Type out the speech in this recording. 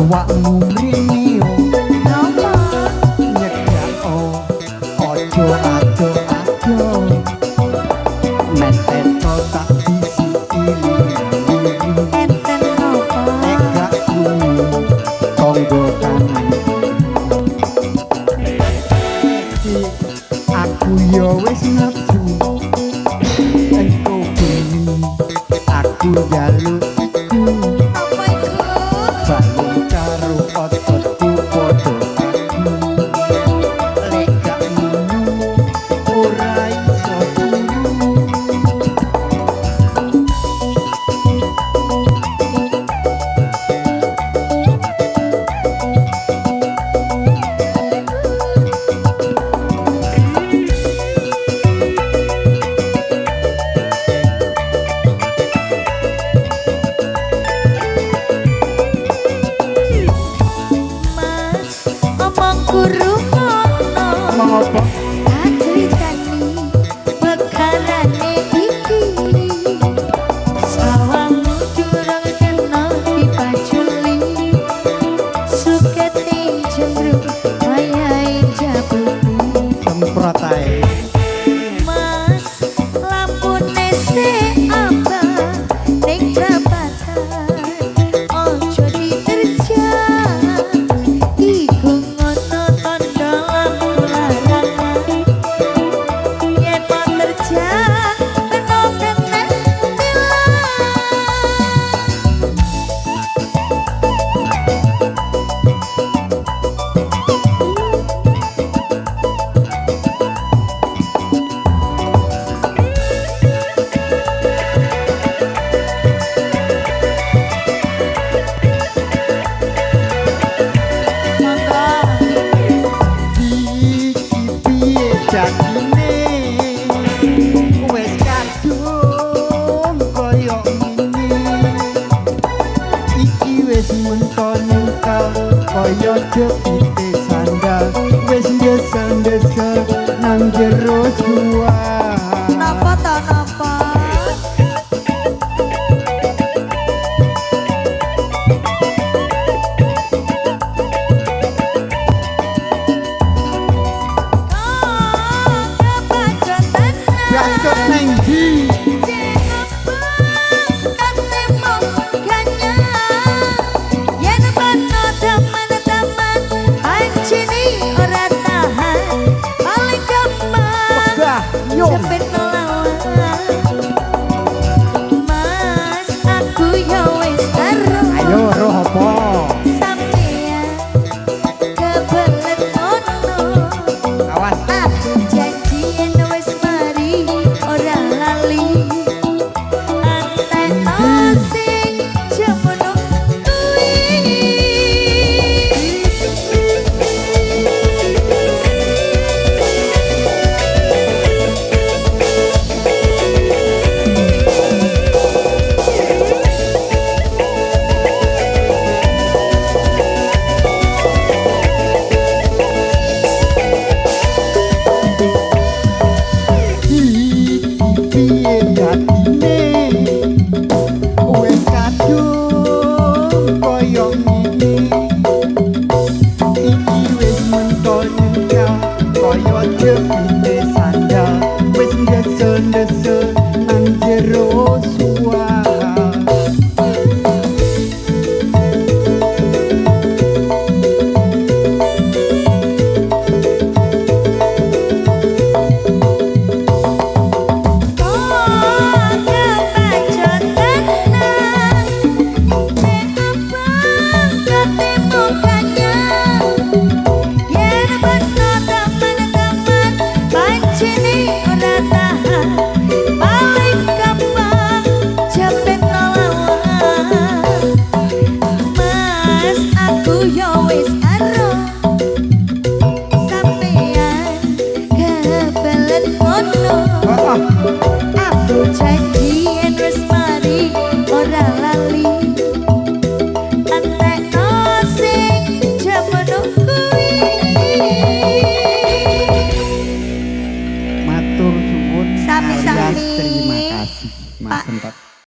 awakmu mrene Napa? nyegak ojo ado-ado metet tak disikili Enten napa? tegak kuning tonggo kanan aku yo wis nafsu engko bengi aku jalukku Apa iku? balung karo ototku padha aku lek gak ngono ora iso turu Mas, omongku rungono. mengapa Tak critani perkarane iki. Sawangmu durung kena dipaculi. Sukete jembruk wayahe jabuku. semprot ae Mas, lampune sik abang ning perapatan. Ojo diterjang, iku ngono tandha lampu larangan. Yen mau terjang, kena kena tilang. piye jadine wis kadung koyo ngene iki wis mentone koyo jepite sandal wis ndesel-ndesel nang jero jua Napa ta napa? Bangkok nang ndi wegah yo Mas, aku yo wis karo ayo roh apa sampeyan kebelet ngono. awas Aku janji yen wis mari ora lali. Anteno sing jemono kuwi. piye jadine wis kadung koyo ngene iki wis mentone koyo jepite sandal wis ndesel-ndesel nang jero suara Aku janji